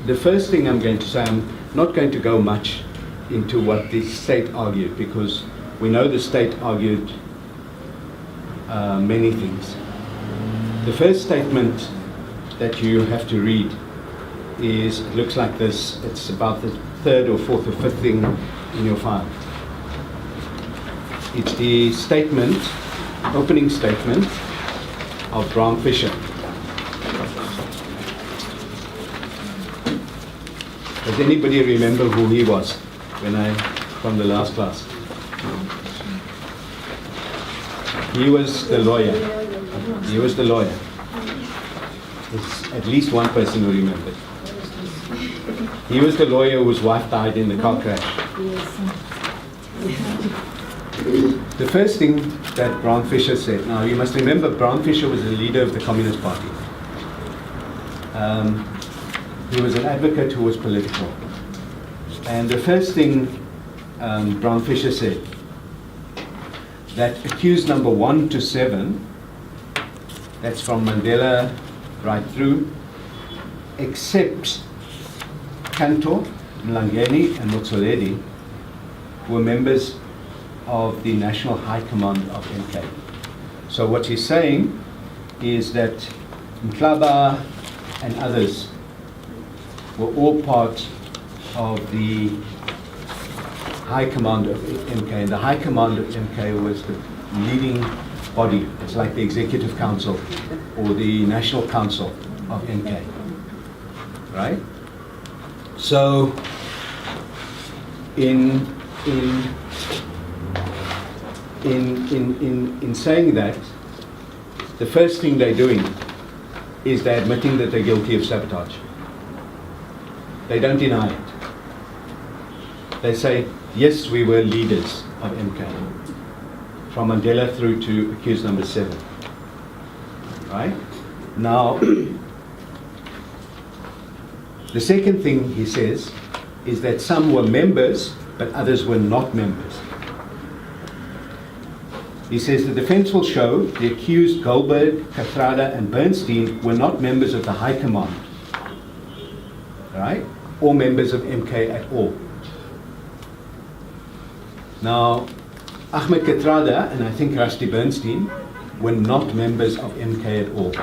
the first thing I'm going to say, I'm not going to go much into what the state argued, because we know the state argued many things. The first statement that you have to read is, it looks like this, it's about the third or fourth or fifth thing in your file. It's the statement, opening statement of Bram Fischer. Does anybody remember who he was from the last class? He was the lawyer. He was the lawyer. There's at least one person who remembers. He was the lawyer whose wife died in the car crash. The first thing that Bram Fischer said, now you must remember Bram Fischer was the leader of the Communist Party. He was an advocate who was political. And the first thing Bram Fischer said, that accused number 1 to 7, that's from Mandela right through, except Kanto, Mlangeni and Motsoaledi, were members of the National High Command of MK. So what he's saying is that Mhlaba and others were all part of the High Command of MK. And the High Command of MK was the leading body. It's like the Executive Council or the National Council of MK. Right? So in saying that, the first thing they're doing is they're admitting that they're guilty of sabotage. They don't deny it. They say, yes, we were leaders of MK, from Mandela through to accused number 7. Right? Now, the second thing he says is that some were members, but others were not members. He says the defense will show the accused Goldberg, Kathrada and Bernstein were not members of the High Command, right? Or members of MK at all. Now, Ahmed Kathrada and I think Rusty Bernstein were not members of MK at all.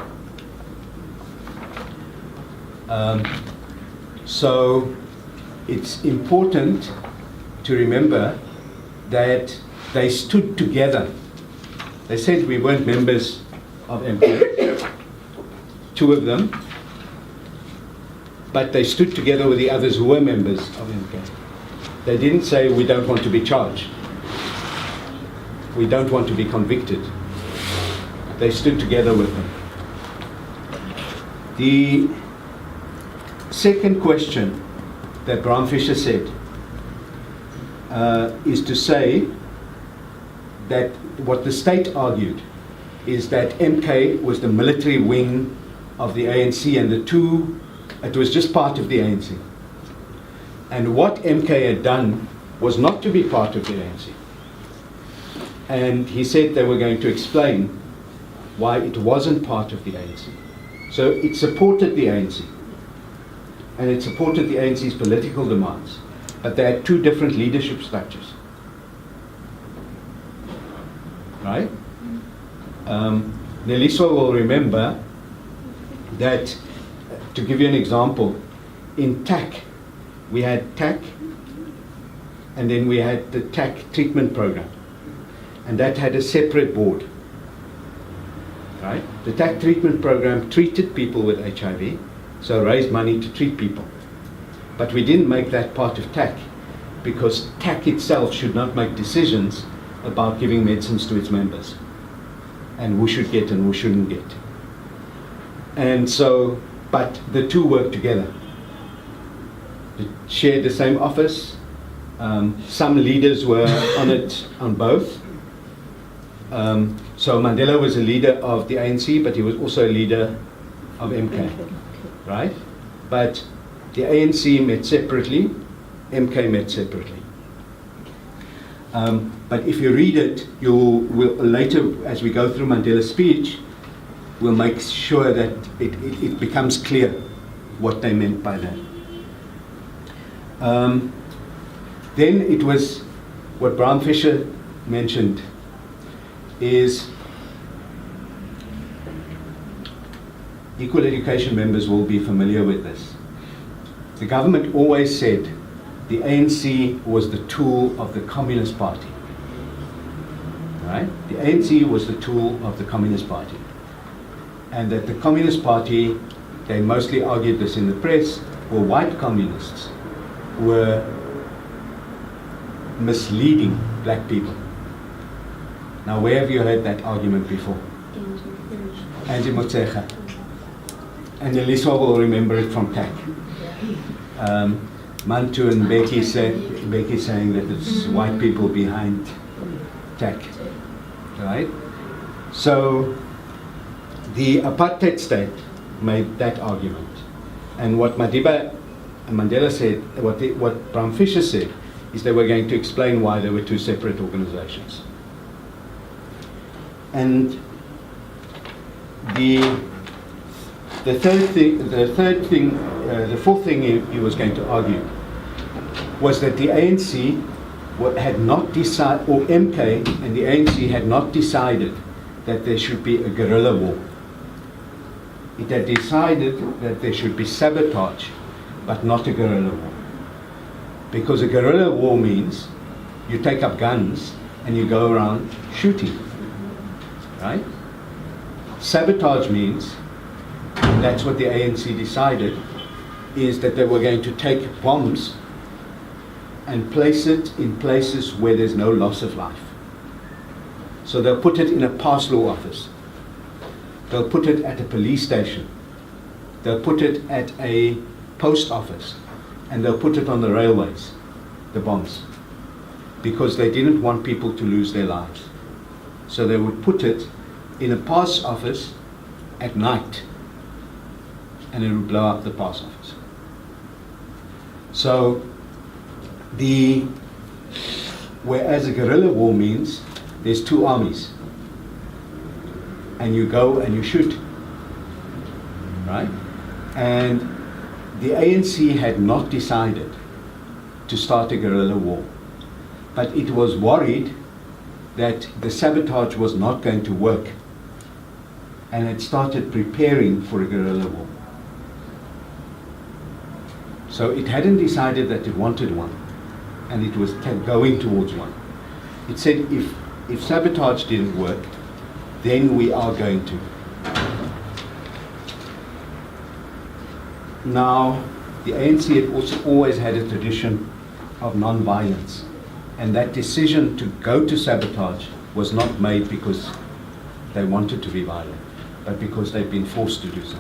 So it's important to remember that they stood together. They said we weren't members of MK, 2 of them, but they stood together with the others who were members of MK. They didn't say we don't want to be charged. We don't want to be convicted. They stood together with them. The second question that Bram Fischer said is to say that what the state argued is that MK was the military wing of the ANC and it was just part of the ANC. And what MK had done was not to be part of the ANC. And he said they were going to explain why it wasn't part of the ANC. So it supported the ANC. And it supported the ANC's political demands. But they had 2 different leadership structures. Right? Neliswa will remember that, to give you an example, in TAC, we had TAC, and then we had the TAC treatment program. And that had a separate board. Right? The TAC treatment program treated people with HIV, so raised money to treat people. But we didn't make that part of TAC, because TAC itself should not make decisions about giving medicines to its members, and who should get and who shouldn't get. And so, but the 2 work together. They shared the same office. Some leaders were on it, on both. So Mandela was a leader of the ANC, but he was also a leader of MK, right? But the ANC met separately, MK met separately. But if you read it, you will later, as we go through Mandela's speech, we'll make sure that it becomes clear what they meant by that. Then it was what Bram Fischer mentioned is equal education members will be familiar with this. The government always said the ANC was the tool of the Communist Party. Right? The ANC was the tool of the Communist Party. And that the Communist Party, they mostly argued this in the press, were white communists, were misleading black people. Now, where have you heard that argument before? Angie Motsecha. And Elisa will remember it from TAC. Mantu and Becky saying that it's white people behind TAC. Right? So, the apartheid state made that argument. And what Madiba and Mandela said, what Bram Fischer said, is they were going to explain why there were two separate organizations. And the fourth thing he was going to argue was that the ANC had not decided, or MK and the ANC had not decided that there should be a guerrilla war. It had decided that there should be sabotage, but not a guerrilla war. Because a guerrilla war means you take up guns and you go around shooting, right? Sabotage means, and that's what the ANC decided, is that they were going to take bombs and place it in places where there's no loss of life. So they'll put it in a pass law office. They'll put it at a police station. They'll put it at a post office. And they'll put it on the railways, the bombs, because they didn't want people to lose their lives. So they would put it in a pass office at night, and it would blow up the pass office. So whereas a guerrilla war means there's two armies, and you go and you shoot, right? And the ANC had not decided to start a guerrilla war, but it was worried that the sabotage was not going to work, and it started preparing for a guerrilla war. So it hadn't decided that it wanted one, and it was going towards one. It said if sabotage didn't work, then we are going to. Now, the ANC had also always had a tradition of non-violence, and that decision to go to sabotage was not made because they wanted to be violent, but because they've been forced to do so.